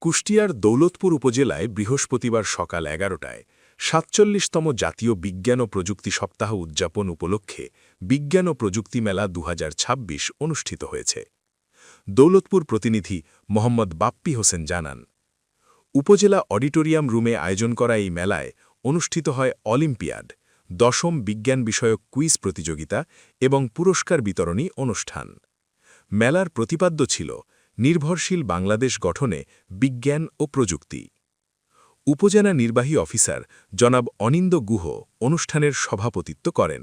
কুষ্টিয়ার দৌলতপুর উপজেলায় বৃহস্পতিবার সকাল ১১টায় ৪৭তম জাতীয় বিজ্ঞান ও প্রযুক্তি সপ্তাহ উদযাপন উপলক্ষে বিজ্ঞান ও প্রযুক্তি মেলা ২০২৬ অনুষ্ঠিত হয়েছে। দৌলতপুর প্রতিনিধি মোহাম্মদ বাপ্পি হোসেন জানান, উপজেলা অডিটোরিয়াম রুমে আয়োজন করা এই মেলায় অনুষ্ঠিত হয় অলিম্পিয়াড, ১০ম বিজ্ঞান বিষয়ক কুইজ প্রতিযোগিতা এবং পুরস্কার বিতরণী অনুষ্ঠান। মেলার প্রতিপাদ্য ছিল নির্ভরশীল বাংলাদেশ গঠনে বিজ্ঞান ও প্রযুক্তি। উপজেলা নির্বাহী অফিসার জনাব অনিন্দ গুহ অনুষ্ঠানের সভাপতিত্ব করেন।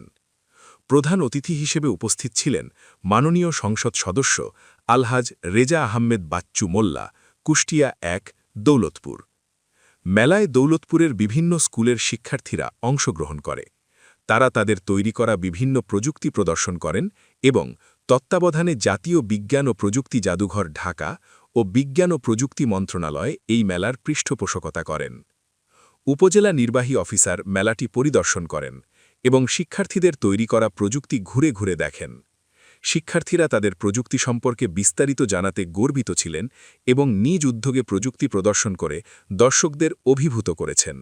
প্রধান অতিথি হিসেবে উপস্থিত ছিলেন মাননীয় সংসদ সদস্য আলহাজ রেজা আহমেদ বাচ্চু মোল্লা, কুষ্টিয়া ১, দৌলতপুর। মেলায় দৌলতপুরের বিভিন্ন স্কুলের শিক্ষার্থীরা অংশগ্রহণ করে। তারা তাদের তৈরি করা বিভিন্ন প্রযুক্তি প্রদর্শন করেন এবং তত্ত্বাবধানে জাতীয় বিজ্ঞান ও প্রযুক্তি জাদুঘর ঢাকা ও বিজ্ঞান ও প্রযুক্তি মন্ত্রণালয় এই মেলার পৃষ্ঠপোষকতা করেন। উপজেলা নির্বাহী অফিসার মেলাটি পরিদর্শন করেন এবং শিক্ষার্থীদের তৈরি করা প্রযুক্তি ঘুরে ঘুরে দেখেন। শিক্ষার্থীরা তাদের প্রযুক্তি সম্পর্কে বিস্তারিত জানাতে গর্বিত ছিলেন এবং নিজ উদ্যোগে প্রযুক্তি প্রদর্শন করে দর্শকদের অভিভূত করেছেন।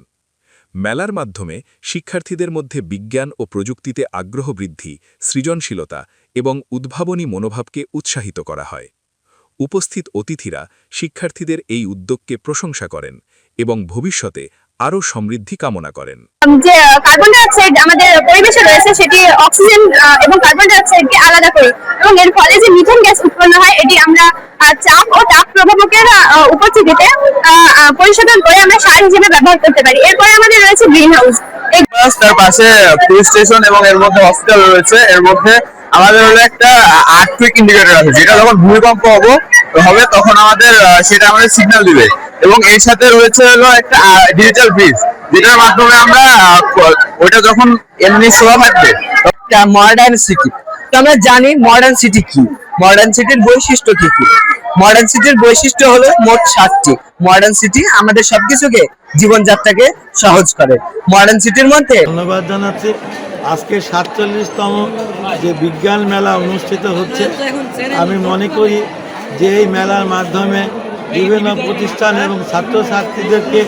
মেলার মাধ্যমে শিক্ষার্থীদের মধ্যে বিজ্ঞান ও প্রযুক্তিতে আগ্রহ বৃদ্ধি, সৃজনশীলতা এবং উদ্ভাবনী মনোভাবকে উৎসাহিত করা হয়। উপস্থিত অতিথিরা শিক্ষার্থীদের এই উদ্যোগকে প্রশংসা করেন এবং ভবিষ্যতে আরও সমৃদ্ধি কামনা করেন। যে কার্বন ডাই অক্সাইড আমাদের পরিবেশে রয়েছে সেটি অক্সিজেন এবং কার্বন ডাই অক্সাইডকে আলাদা করে এবং এর ফলে যে মিথেন গ্যাস উৎপন্ন হয় এটি আমরা চাপ ও তাপ প্রভাবকের উপস্থিতিতে পরিশোধন করে আমরা সার হিসেবে ব্যবহার করতে পারি। এরপরে আমাদের রয়েছে গ্রিন হাউস, তার পাশে পুলিশ স্টেশন এবং এর মধ্যে হসপিটাল রয়েছে। এর মধ্যে আমাদের হলো একটা আর্থকুইক ইন্ডিকেটর আছে, যেটা যখন ভূমিকম্প হবে তখন আমাদের সেটা আমাদের সিগন্যাল দিবে। এবং এর সাথে রয়েছে হলো একটা ডিজিটাল ব্রিজ, যেটার মাধ্যমে আমরা ওইটা যখন এমনি শোয়া থাকবে। মডার্ন সিটি, তো আমরা জানি মডার্ন সিটি কি, মডার্ন সিটির বৈশিষ্ট্য কি কি। মডার্ন সিটির বৈশিষ্ট্য হলো মোট 7টি। মডার্ন সিটি আমাদের সবকিছুকে জীবনযাত্রাকে সহজ করে। মডার্ন সিটির মধ্যে ধন্যবাদ জানাচ্ছি। আজকে ৪৭তম যে বিজ্ঞান মেলা অনুষ্ঠিত হচ্ছে, আমি মনে করি যে এই মেলার মাধ্যমে বিভিন্ন প্রতিষ্ঠান এবং ছাত্রছাত্রীদেরকে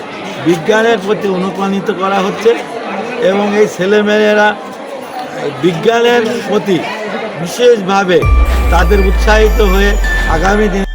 বিজ্ঞানের প্রতি অনুপ্রাণিত করা হচ্ছে এবং এই ছেলেমেয়েরা বিজ্ঞানের প্রতি বিশেষভাবে তাদের উৎসাহিত হয়ে আগামী দিনে